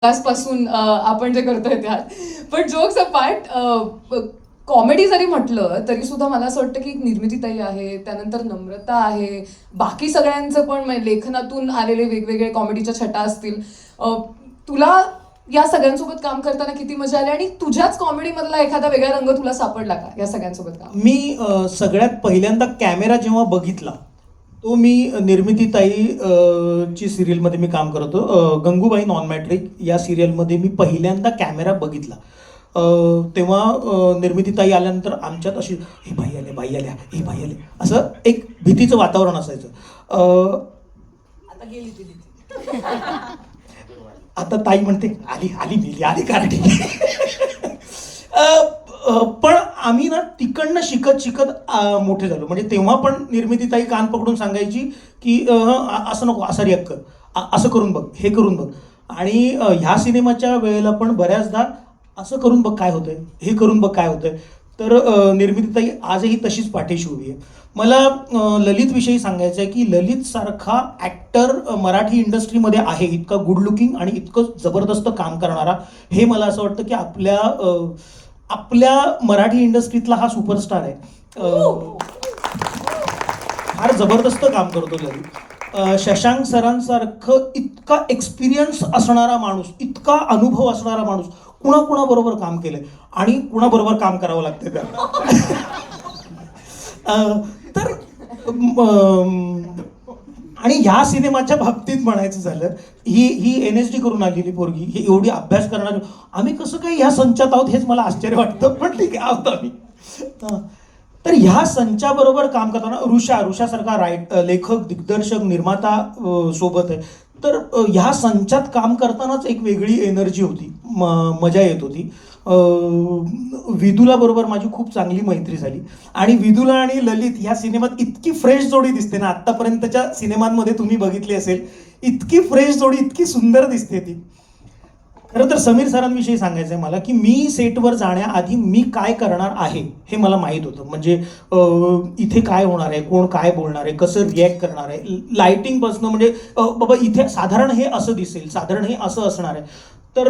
पासून आपण जे करतोय त्यात. पण जोक्स अपार्ट, कॉमेडी जरी म्हटलं तरी सुद्धा मला असं वाटतं की निर्मितीताई आहे, त्यानंतर नम्रता आहे, बाकी सगळ्यांचं पण लेखनातून आलेले वेगवेगळे कॉमेडीच्या छटा असतील. तुला या सगळ्यांसोबत काम करताना किती मजा आली आणि तुझ्याच कॉमेडीमधला एखादा वेगळा रंग तुला सापडला का या सगळ्यांसोबत काम? मी सगळ्यात पहिल्यांदा कॅमेरा जेव्हा बघितला तो मी निर्मितीताई ची सिरियलमध्ये मी काम करतो, गंगूबाई नॉन मॅट्रिक या सिरियलमध्ये मी पहिल्यांदा कॅमेरा बघितला. तेव्हा निर्मितीताई आल्यानंतर आमच्यात अशी हे बाई आले बाई आल्या हे बाई आले असं एक भीतीचं वातावरण असायचं. आता गेली ती आता ताई म्हणते आली आली मेली आली कराठी. पण आम्ही ना तिकडनं शिकत शिकत मोठे झालो. म्हणजे तेव्हा पण निर्मितीताई कान पकडून सांगायची की असं नको, असं रिॲक्ट कर, असं करून बघ, हे करून बघ. आणि ह्या सिनेमाच्या वेळेला पण बऱ्याचदा असं करून बघ काय होतंय, हे करून बघ काय होतंय. तर निर्मितीताई आजही तशीच पाठीशी उभी आहे. मला ललितविषयी सांगायचं आहे की ललितसारखा ॲक्टर मराठी इंडस्ट्रीमध्ये आहे, इतका गुड लुकिंग आणि इतकं जबरदस्त काम करणारा. हे मला असं वाटतं की आपल्या मराठी इंडस्ट्रीतला हा सुपरस्टार आहे. फार जबरदस्त काम करतो ललित. शशांक सरांसारखं इतका एक्सपिरियन्स असणारा माणूस, इतका अनुभव असणारा माणूस कुणाबरोबर काम केलंय आणि कुणाबरोबर काम करावं लागतं का. तर आणि ह्या सिनेमाच्या बाबतीत म्हणायचं झालं, ही NSD करून आलेली पोरगी, ही एवढी अभ्यास करणारी, आम्ही कसं काही ह्या संचात आहोत हेच मला आश्चर्य वाटतं, पण ठीक आहे आहोत आम्ही. तर ह्या संचाबरोबर काम करताना ऋषासारखा लेखक, दिग्दर्शक, निर्माता सोबत आहे. तर ह्या संचात काम करतानाच एक वेगळी एनर्जी होती, मजा येत होती. विदुला बरोबर माझी खूप चांगली मैत्री झाली आणि विदुला आणि ललित ह्या सिनेमात इतकी फ्रेश जोडी दिसते ना, आत्तापर्यंतच्या सिनेमांमध्ये तुम्ही बघितली असेल, इतकी फ्रेश जोडी, इतकी सुंदर दिसते ती. खरं तर समीर सरांविषयी सांगायचं आहे मला की मी सेटवर जाण्याआधी मी काय करणार आहे हे मला माहीत होतं. म्हणजे इथे काय होणार आहे, कोण काय बोलणार आहे, कसं रिॲक्ट करणार आहे, लाईटिंगपासनं, म्हणजे बाबा इथे साधारण हे असं दिसेल, साधारण हे असं असणार आहे. तर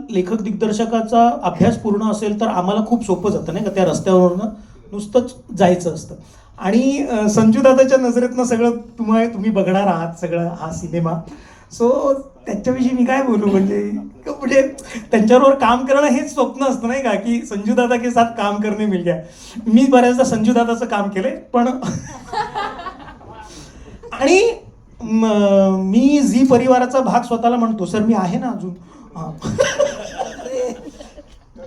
लेखक दिग्दर्शकाचा अभ्यास पूर्ण असेल तर आम्हाला खूप सोपं जातं नाही का, त्या रस्त्यावरनं नुसतंच जायचं असतं. आणि संजूदादाच्या नजरेतनं सगळं तुम्ही बघणार आहात सगळं हा सिनेमा. सो त्यांच्याविषयी मी काय बोलू, म्हणजे त्यांच्याबरोबर काम करणं हेच स्वप्न असतं नाही का, की संजूदादा के साथ काम करणे मिल गया. मी बऱ्याचदा संजूदादाचं काम केलंय पण आणि मी झी परिवाराचा भाग स्वतःला म्हणतो, सर मी आहे ना अजून.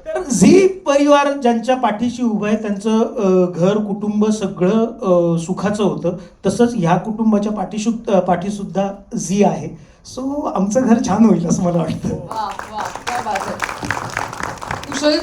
तर झी परिवार ज्यांच्या पाठीशी उभं आहे त्यांचं घर कुटुंब सगळं सुखाचं होतं. तसंच ह्या कुटुंबाच्या पाठीसुद्धा झी आहे. सो आमचं घर छान होईल असं मला वाटतं. वा वा, क्या बात है. कुशल.